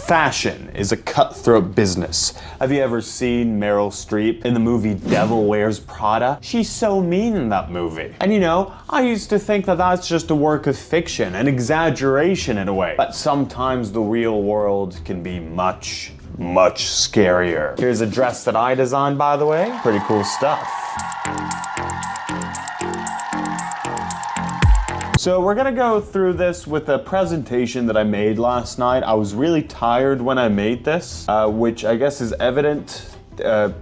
Fashion is a cutthroat business. Have you ever seen Meryl Streep in the movie Devil Wears Prada? She's so mean in that movie. And you know, I used to think that that's just a work of fiction, an exaggeration in a way. But sometimes the real world can be much scarier. Here's a dress that I designed, by the way. Pretty cool stuff. So we're gonna go through this with a presentation that I made last night. I was really tired when I made this, which I guess is evident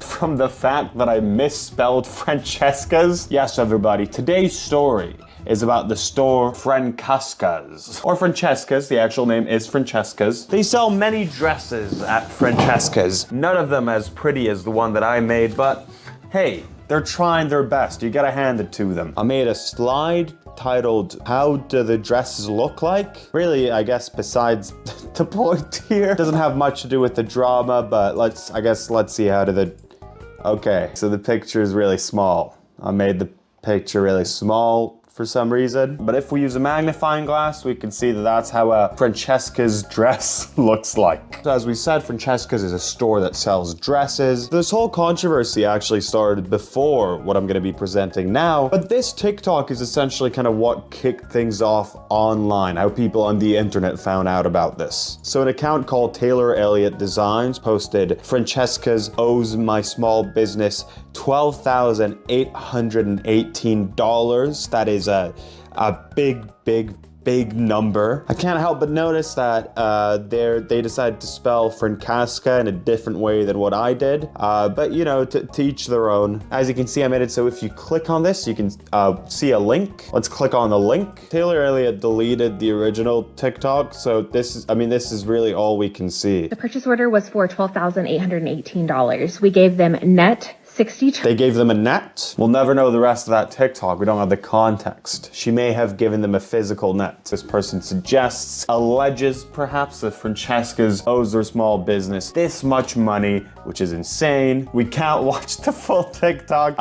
from the fact that I misspelled Francesca's. Yes, everybody, today's story is about the store Francesca's. Or Francesca's, the actual name is Francesca's. They sell many dresses at Francesca's. None of them as pretty as the one that I made, but hey, they're trying their best. You gotta hand it to them. I made a slide titled, "How do the dresses look like?" Really, I guess besides the point here, doesn't have much to do with the drama, but let's see how do the, okay, so the picture is really small. I made the picture really small for some reason. But if we use a magnifying glass, we can see that that's how Francesca's dress looks like. So as we said, Francesca's is a store that sells dresses. This whole controversy actually started before what I'm gonna be presenting now, but this TikTok is essentially kind of what kicked things off online, how people on the internet found out about this. So an account called Taylor Elliot Designs posted, "Francesca's owes my small business $12,818. That is a big number. I can't help but notice that they decided to spell Francesca in a different way than what I did. But you know, to each their own. As you can see, I made it so if you click on this, you can see a link. Let's click on the link. Taylor Elliott deleted the original TikTok, so this is really all we can see. The purchase order was for $12,818. We gave them net 62. They gave them a net? We'll never know the rest of that TikTok. We don't have the context. She may have given them a physical net. This person alleges perhaps that Francesca's owes their small business this much money, which is insane. We can't watch the full TikTok.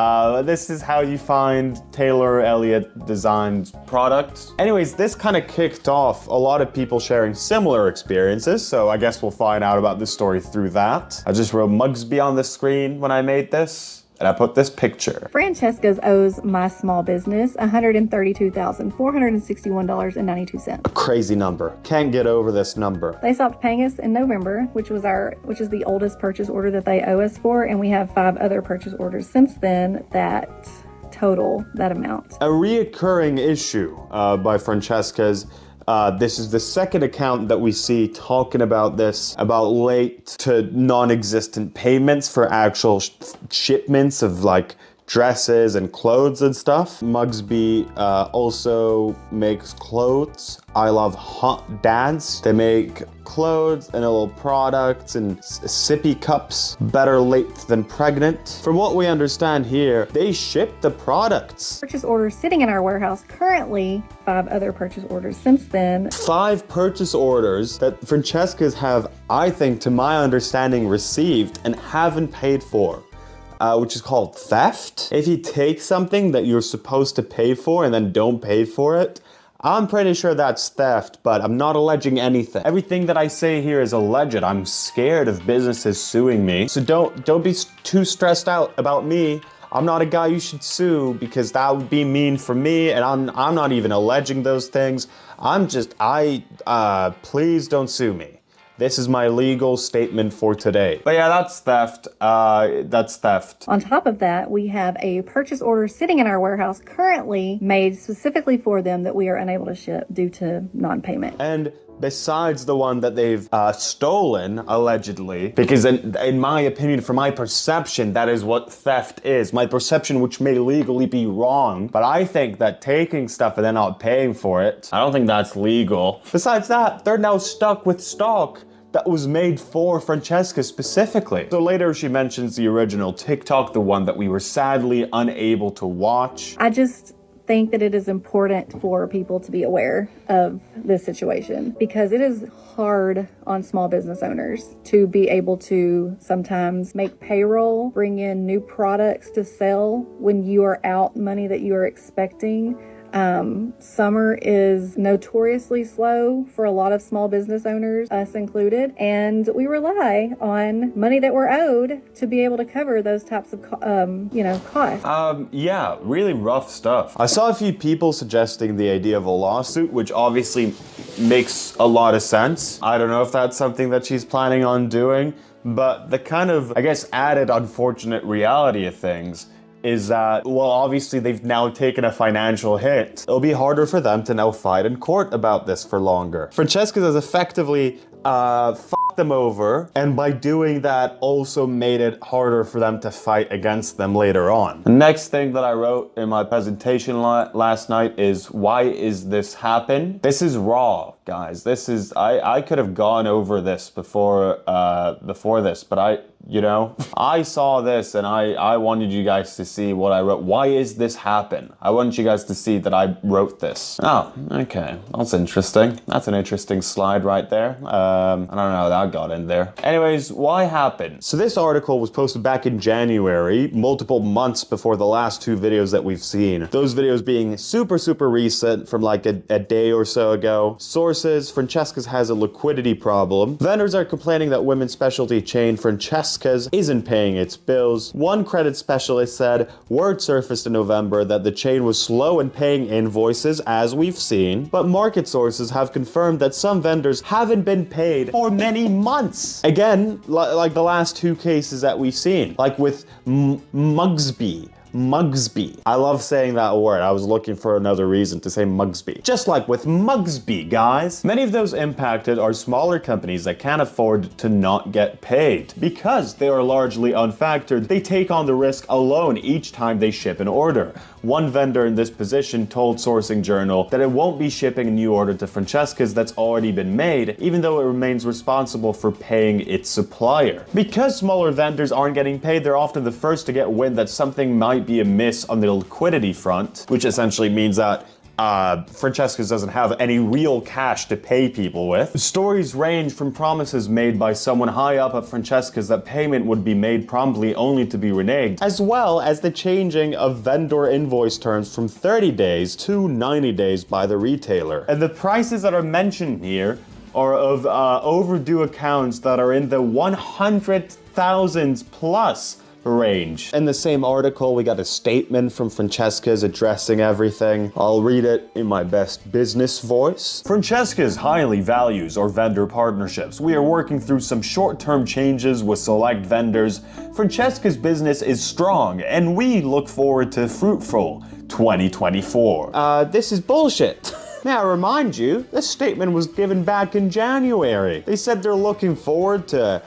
This is how you find Taylor Elliott Design's products. Anyways, this kind of kicked off a lot of people sharing similar experiences, so I guess we'll find out about this story through that. I just wrote Mugsby on the screen when I made this. And I put this picture. Francesca's owes my small business $132,461.92. A crazy number. Can't get over this number. They stopped paying us in November, which is the oldest purchase order that they owe us for, and we have 5 other purchase orders since then that total that amount. A reoccurring issue by Francesca's. This is the second account that we see talking about this, about late to non-existent payments for actual shipments of like dresses and clothes and stuff. Mugsby also makes clothes. I love hot dads. They make clothes and little products and sippy cups. Better late than pregnant. From what we understand here, they ship the products. Purchase orders sitting in our warehouse currently, 5 other purchase orders since then. 5 purchase orders that Francesca's have, I think, to my understanding, received and haven't paid for. Which is called theft. If you take something that you're supposed to pay for and then don't pay for it, I'm pretty sure that's theft, but I'm not alleging anything. Everything that I say here is alleged. I'm scared of businesses suing me. So don't be too stressed out about me. I'm not a guy you should sue because that would be mean for me, and I'm not even alleging those things. Please don't sue me. This is my legal statement for today. But yeah, that's theft. That's theft. On top of that, we have a purchase order sitting in our warehouse currently made specifically for them that we are unable to ship due to non-payment. And besides the one that they've stolen, allegedly, because in my opinion, from my perception, that is what theft is. My perception, which may legally be wrong, but I think that taking stuff and then not paying for it, I don't think that's legal. Besides that, they're now stuck with stock that was made for Francesca specifically. So later she mentions the original TikTok, the one that we were sadly unable to watch. I just think that it is important for people to be aware of this situation because it is hard on small business owners to be able to sometimes make payroll, bring in new products to sell when you are out money that you are expecting. Summer is notoriously slow for a lot of small business owners, us included, and we rely on money that we're owed to be able to cover those types of, costs. Yeah, really rough stuff. I saw a few people suggesting the idea of a lawsuit, which obviously makes a lot of sense. I don't know if that's something that she's planning on doing, but the kind of, I guess, added unfortunate reality of things is that, well, obviously they've now taken a financial hit. It'll be harder for them to now fight in court about this for longer. Francesca has effectively fucked them over, and by doing that also made it harder for them to fight against them later on. The next thing that I wrote in my presentation last night is, why is this happen? This is raw, guys. This is, I could have gone over this before this, but I saw this and I wanted you guys to see what I wrote. Why is this happen? I wanted you guys to see that I wrote this. Oh, okay. That's interesting. That's an interesting slide right there. I don't know how that got in there. Anyways, why happen? So this article was posted back in January, multiple months before the last two videos that we've seen. Those videos being super, super recent, from like a day or so ago. Sources: Francesca's has a liquidity problem. Vendors are complaining that women's specialty chain Francesca's isn't paying its bills. One credit specialist said word surfaced in November that the chain was slow in paying invoices, as we've seen, but market sources have confirmed that some vendors haven't been paid for many months. Again, like the last two cases that we've seen, like with Mugsby. I love saying that word. I was looking for another reason to say Mugsby. Just like with Mugsby, guys. Many of those impacted are smaller companies that can't afford to not get paid. Because they are largely unfactored, they take on the risk alone each time they ship an order. One vendor in this position told Sourcing Journal that it won't be shipping a new order to Francesca's that's already been made, even though it remains responsible for paying its supplier. Because smaller vendors aren't getting paid, they're often the first to get wind that something might be amiss on the liquidity front, which essentially means that Francesca's doesn't have any real cash to pay people with. Stories range from promises made by someone high up at Francesca's that payment would be made promptly only to be reneged, as well as the changing of vendor invoice terms from 30 days to 90 days by the retailer. And the prices that are mentioned here are of overdue accounts that are in the 100,000s plus range. In the same article, we got a statement from Francesca's addressing everything. I'll read it in my best business voice. Francesca's highly values our vendor partnerships. We are working through some short-term changes with select vendors. Francesca's business is strong, and we look forward to fruitful 2024. This is bullshit. May I remind you, this statement was given back in January. They said they're looking forward to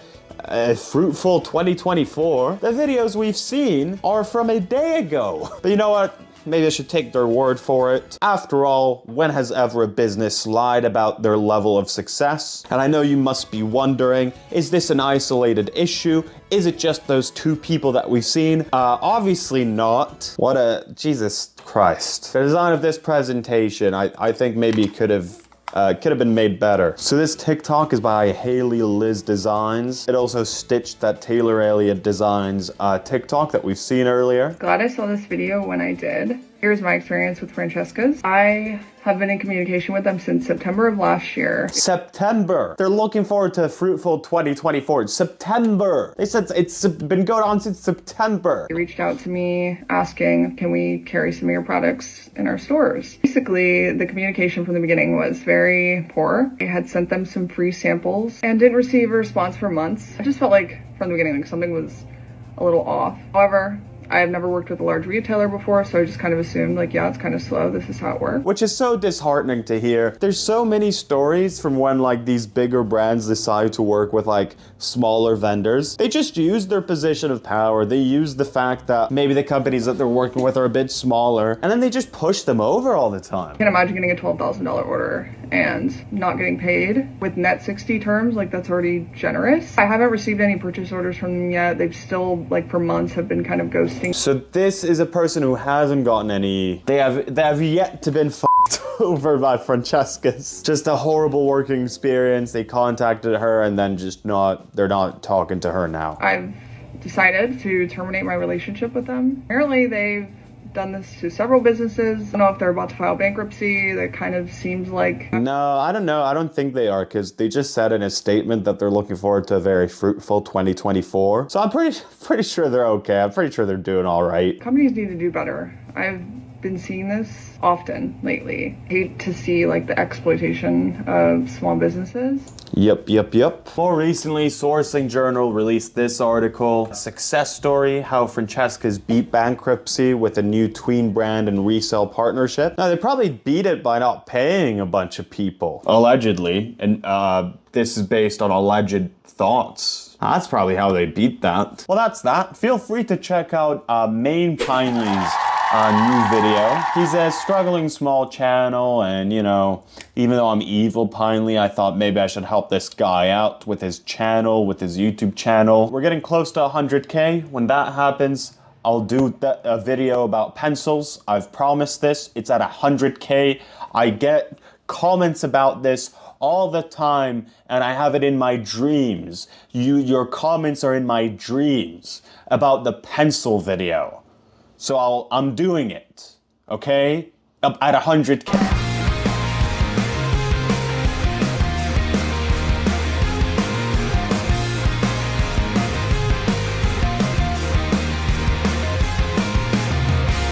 a fruitful 2024. The videos we've seen are from a day ago. But you know what? Maybe I should take their word for it. After all, when has ever a business lied about their level of success? And I know you must be wondering, is this an isolated issue? Is it just those two people that we've seen? Obviously not. What a, Jesus Christ. The design of this presentation, I think maybe could have been made better. So this TikTok is by Haley Liz Designs. It also stitched that Taylor Elliot Designs TikTok that we've seen earlier. Glad I saw this video when I did. Here's my experience with Francesca's. I have been in communication with them since September of last year. September. They're looking forward to a fruitful 2024. September. They said it's been going on since September. They reached out to me asking, can we carry some of your products in our stores? Basically, the communication from the beginning was very poor. I had sent them some free samples and didn't receive a response for months. I just felt like from the beginning, like something was a little off. However, I have never worked with a large retailer before, so I just kind of assumed like, yeah, it's kind of slow. This is how it works. Which is so disheartening to hear. There's so many stories from when like these bigger brands decide to work with like smaller vendors. They just use their position of power. They use the fact that maybe the companies that they're working with are a bit smaller, and then they just push them over all the time. I can imagine getting a $12,000 order and not getting paid with net 60 terms. Like, that's already generous. I haven't received any purchase orders from them yet. They've still, like, for months have been kind of ghosting. So this is a person who hasn't gotten any, they have yet to been fucked over by Francesca's. Just a horrible working experience. They contacted her and then they're not talking to her now. I've decided to terminate my relationship with them. Apparently they've done this to several businesses. I don't know if they're about to file bankruptcy. That kind of seems like... No, I don't know. I don't think they are, because they just said in a statement that they're looking forward to a very fruitful 2024. So I'm pretty sure they're okay. I'm pretty sure they're doing all right. Companies need to do better. I've been seeing this often lately. I hate to see like the exploitation of small businesses. Yep. More recently, Sourcing Journal released this article, a success story, how Francesca's beat bankruptcy with a new tween brand and resale partnership. Now, they probably beat it by not paying a bunch of people. Allegedly, and this is based on alleged thoughts. That's probably how they beat that. Well, that's that. Feel free to check out Maine Pineley's new video. He's a struggling small channel, and you know, even though I'm evil Pineley, I thought maybe I should help this guy out with his channel, with his YouTube channel. We're getting close to 100K. When that happens, I'll do a video about pencils. I've promised this. It's at 100K. I get comments about this all the time, and I have it in my dreams. Your comments are in my dreams about the pencil video. So I'm doing it, okay? At 100K.